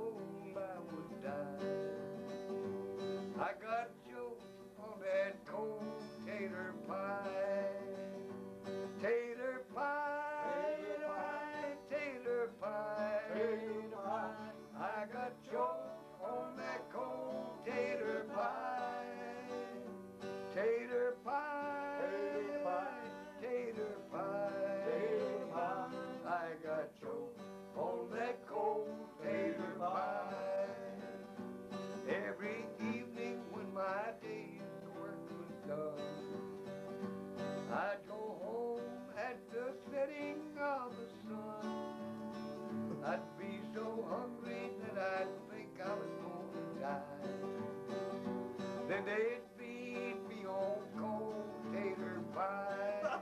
told I would die. I got choked on that cold tater pie. Tater pie, tater pie, tater pie. I got choked on that cold tater pie. Tater pie, tater pie, tater pie, tater pie. I got choked on that cold tater pie. Every evening when my day's work was done, I'd go home at the setting of the sun. I'd be so hungry that I'd think I was going to die. Then they'd feed me on cold tater pie.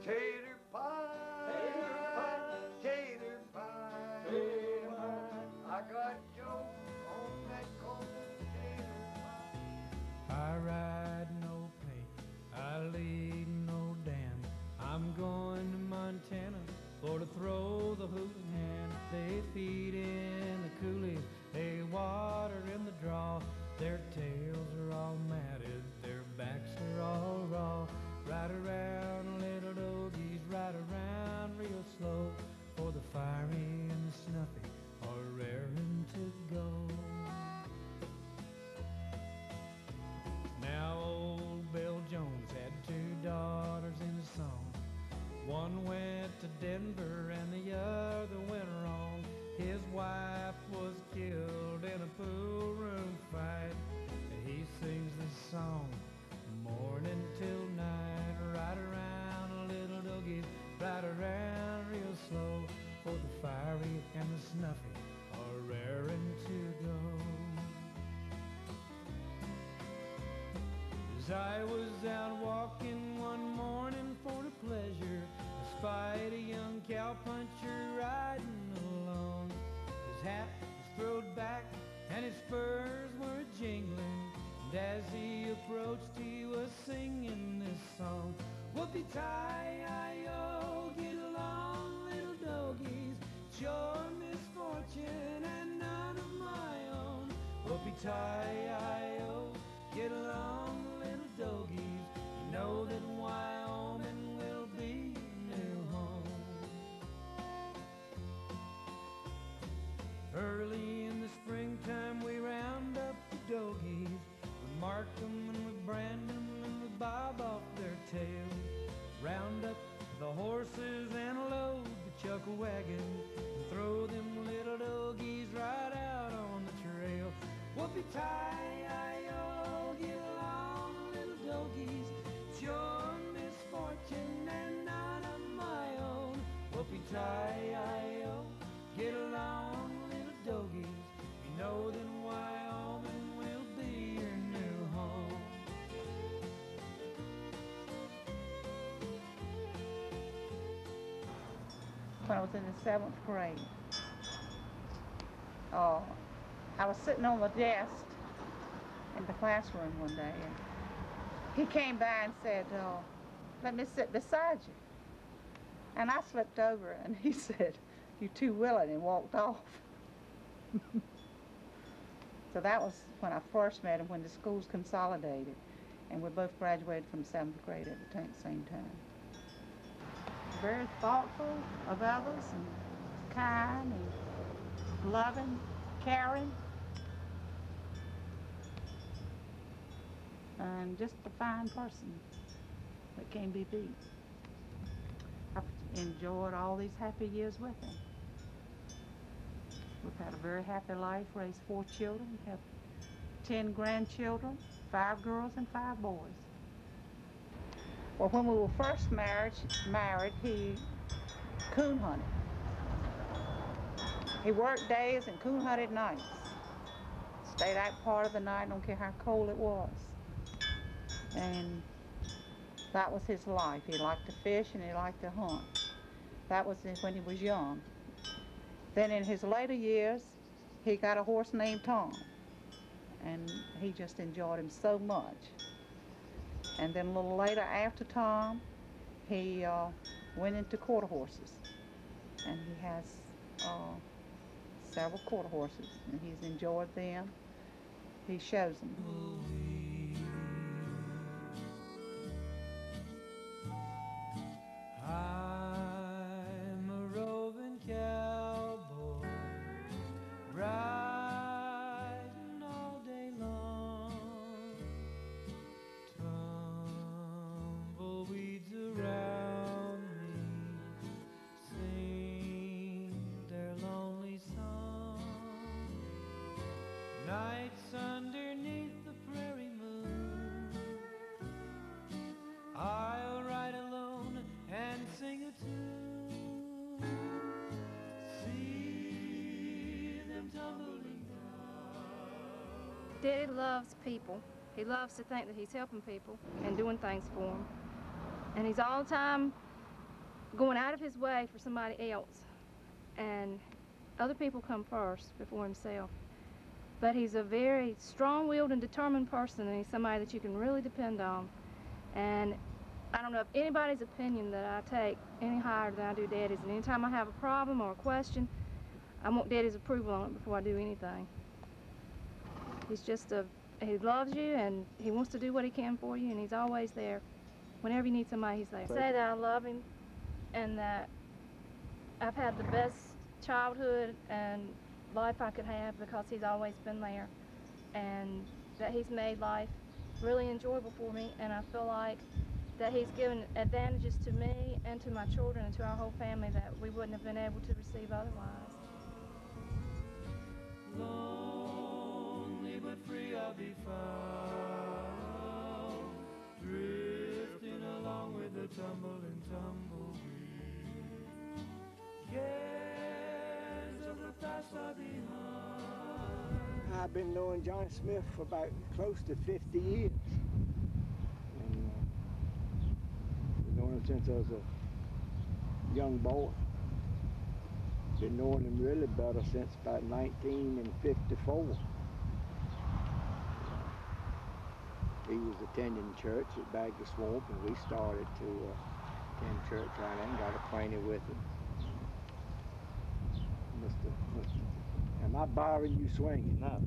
Tater pie, tater pie, tater pie, tater pie. I got jokes on that cold tater pie. I ride no pay, I lead no dance. I'm going to Montana for to throw the hooting hand. They feed in the coulee, they water in the draw. Their tails are all matted, their backs are all raw. Ride around, little doggies, ride around real slow, for the fiery and the snuffy are raring to go. Now old Bill Jones had two daughters in his song. One went to Denver and the other went wrong. His wife was killed in a pool room fight, and he sings this song morning till night. Ride around, little doggies, ride around real slow, for the fiery and the snuffy are raring to go. As I was out walking one morning for the pleasure, I spied a young cowpuncher riding along. His hat was throwed back and his spurs were jingling, and as he approached he was singing this song. Whoopie-tie-I-O, get along little doggies, it's your misfortune and none of my own. Whoopie-tie-I-O, get along little doggies, you know that Wyoming will be your new home. Early in the springtime we round up the doggies, we mark them and we brand them and we bob off their tails. Round up the horses and load the chuck wagon, and throw them little doggies right out on the trail. Whoopie-tie-I-O, get along little doggies, it's your misfortune and none of my own. Whoopie-tie-I-O, get along little doggies, you know that Wyoming will be your new home. When I was in the 7th grade, I was sitting on the desk in the classroom one day, and he came by and said, let me sit beside you. And I slipped over, and he said, you're too willing, and walked off. So that was when I first met him, when the schools consolidated, and we both graduated from 7th grade at the same time. Very thoughtful of others, and kind, and loving, caring, and just a fine person that can't be beat. I've enjoyed all these happy years with him. We've had a very happy life, raised 4 children, have 10 grandchildren, 5 girls and 5 boys. Well, when we were first married, he coon hunted. He worked days and coon hunted nights. Stayed out part of the night, don't care how cold it was. And that was his life. He liked to fish and he liked to hunt. That was when he was young. Then in his later years, he got a horse named Tom. And he just enjoyed him so much. And then a little later, after Tom, he went into quarter horses. And he has several quarter horses, and he's enjoyed them. He shows them. I'm a roving cowboy, riding all day long. Tumbleweeds around me sing their lonely song. Nights underneath the prairie moon, I'll ride alone and sing a tune. See them tumbling down. Daddy loves people. He loves to think that he's helping people and doing things for them. And he's all the time going out of his way for somebody else. And other people come first before himself. But he's a very strong-willed and determined person, and he's somebody that you can really depend on. And I don't know if anybody's opinion that I take any higher than I do Daddy's. And anytime I have a problem or a question, I want Daddy's approval on it before I do anything. He's just he loves you, and he wants to do what he can for you, and he's always there. Whenever you need somebody, he's there. Say that I love him, and that I've had the best childhood and life I could have because he's always been there, and that he's made life really enjoyable for me, and I feel like that he's given advantages to me and to my children and to our whole family that we wouldn't have been able to receive otherwise. Lonely but free I'll be found, drifting along with the tumble and tumbleweed. Cares of the past are behind. I've been knowing Johnny Smith for about close to 50 years. And I've known him since I was a young boy. Been knowing him really better since about 1954. He was attending church at Bagger Swamp, and we started to attend church right then, got acquainted with him. Am I bothering you swinging? No.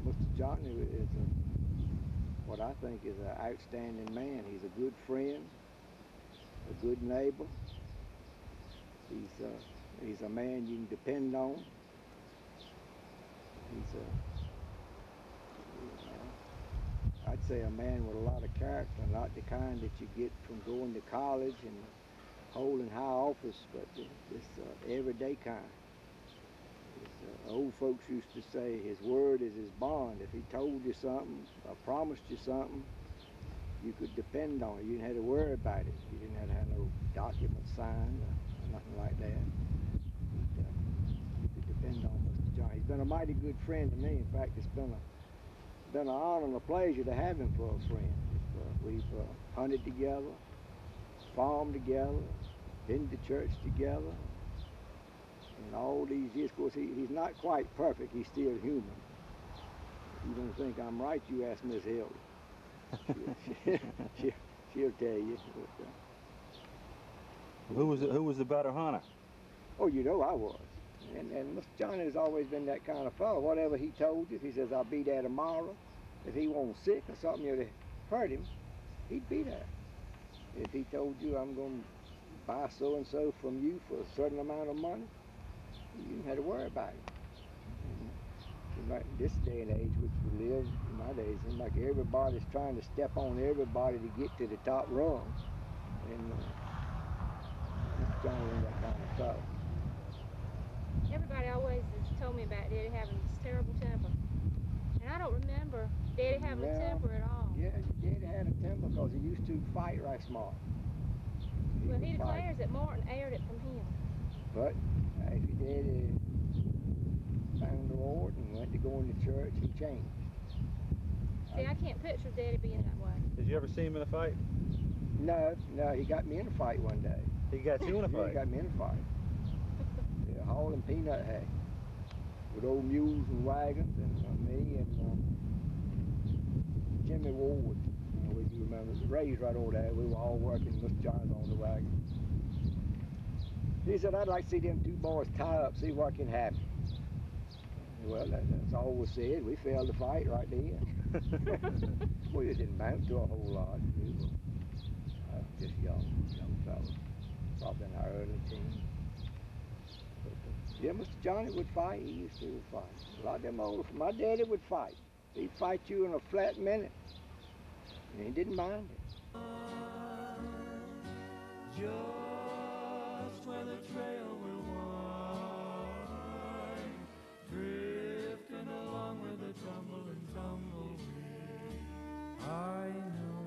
Mr. Johnnie is what I think is an outstanding man. He's a good friend, a good neighbor. He's a man you can depend on. I'd say a man with a lot of character, not the kind that you get from going to college and holding high office, but this everyday kind. Old folks used to say his word is his bond. If he told you something or promised you something, you could depend on it. You didn't have to worry about it. You didn't have to have no documents signed or nothing like that. You could depend on Mr. Johnnie. He's been a mighty good friend to me. In fact, it's been an honor and a pleasure to have him for a friend. We've hunted together, farmed together, been to church together. And all these years, of course, he's not quite perfect. He's still human. If you don't think I'm right, you ask Miss Hill. She'll tell you. Who was the better hunter? Oh, you know I was. And Mr. Johnnie has always been that kind of fellow. Whatever he told you, if he says, I'll be there tomorrow, if he wasn't sick or something that hurt him, he'd be there. If he told you, I'm going to buy so-and-so from you for a certain amount of money, you didn't have to worry about it. And like this day and age, which we live nowadays, it's like everybody's trying to step on everybody to get to the top rung. And Mr. Johnnie ain't that kind of fellow. Everybody always has told me about Daddy having this terrible temper. And I don't remember Daddy having a temper at all. Yeah, Daddy had a temper because he used to fight right smart. Well, he declares that Martin aired it from him. But after Daddy found the Lord and went to going to church, he changed. See, I can't picture Daddy being that way. Did you ever see him in a fight? No, he got me in a fight one day. He got you in a Yeah, fight? he got me in a fight. Yeah, hauling peanut hay with old mules and wagons, and me and Jimmy Ward. You know, if you remember, raised right over there. We were all working. Mr. John's on the wagon. He said, I'd like to see them two boys tie up, see what can happen. Well, that's all we said. We failed to fight right then. We didn't amount to a whole lot. We were just young fellas, probably in our early teens. But, yeah, Mr. Johnnie would fight. He used to fight. A lot of them old, my daddy would fight. He'd fight you in a flat minute, and he didn't mind it. Just where the trail will wind, drifting along with the tumble and tumbleweed. I know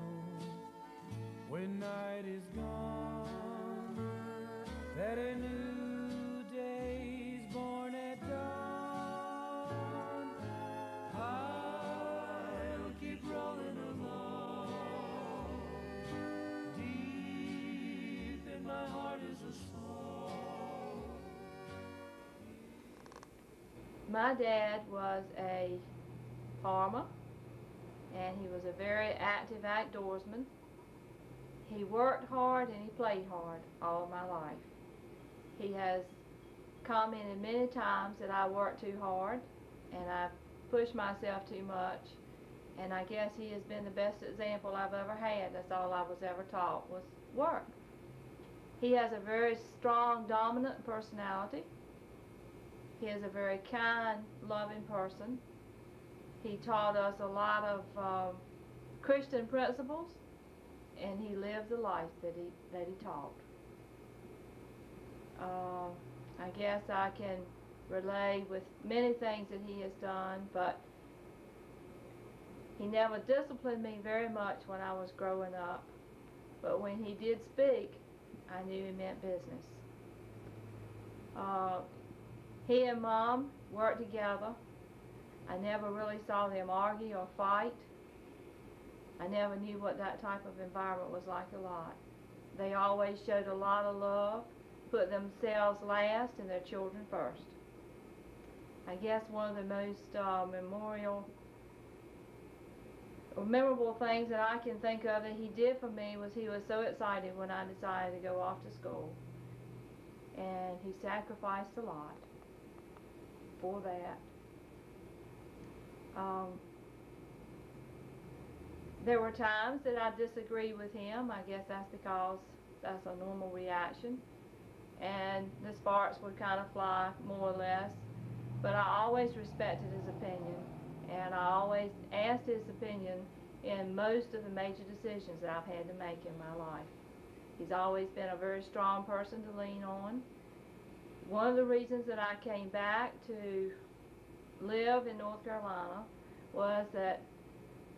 when night is gone that a new day's born at dawn. I'll keep rolling along. Deep in my heart is a song. My dad was a farmer, and he was a very active outdoorsman. He worked hard and he played hard all my life. He has commented many times that I work too hard and I push myself too much, and I guess he has been the best example I've ever had. That's all I was ever taught, was work. He has a very strong, dominant personality. He is a very kind, loving person. He taught us a lot of Christian principles, and he lived the life that he taught. I guess I can relate with many things that he has done, but he never disciplined me very much when I was growing up. But when he did speak, I knew he meant business. He and Mom worked together. I never really saw them argue or fight. I never knew what that type of environment was like a lot. They always showed a lot of love, put themselves last and their children first. I guess one of the most memorable things that I can think of that he did for me was he was so excited when I decided to go off to school. And he sacrificed a lot for that. There were times that I disagreed with him. I guess that's because that's a normal reaction. And the sparks would kind of fly, more or less. But I always respected his opinion. And I always asked his opinion in most of the major decisions that I've had to make in my life. He's always been a very strong person to lean on. One of the reasons that I came back to live in North Carolina was that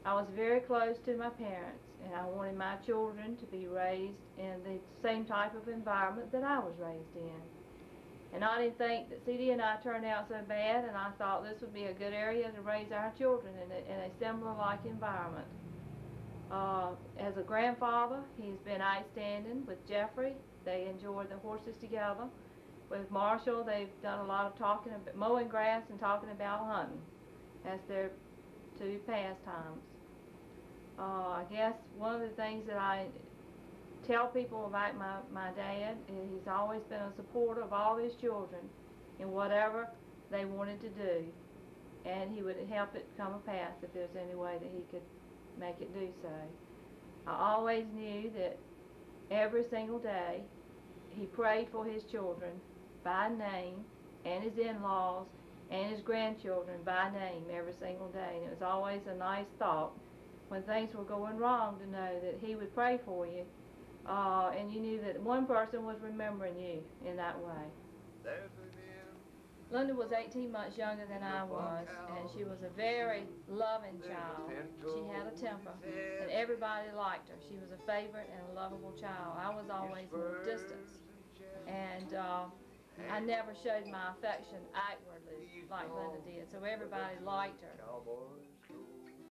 I was very close to my parents, and I wanted my children to be raised in the same type of environment that I was raised in. And I didn't think that CD and I turned out so bad, and I thought this would be a good area to raise our children in a similar-like environment. As a grandfather, he's been outstanding. With Jeffrey, they enjoyed the horses together. With Marshall, they've done a lot of talking about mowing grass and talking about hunting as their two pastimes. I guess one of the things that I tell people about my dad is he's always been a supporter of all his children in whatever they wanted to do, and he would help it come a pass if there's any way that he could make it do so. I always knew that every single day he prayed for his children by name, and his in-laws and his grandchildren by name every single day, and it was always a nice thought when things were going wrong to know that he would pray for you, and you knew that one person was remembering you in that way. Linda was 18 months younger than I was, and she was a very loving child. She had a temper, and everybody liked her. She was a favorite and a lovable child. I was always more distant, and I never showed my affection outwardly like Linda did, so everybody liked her.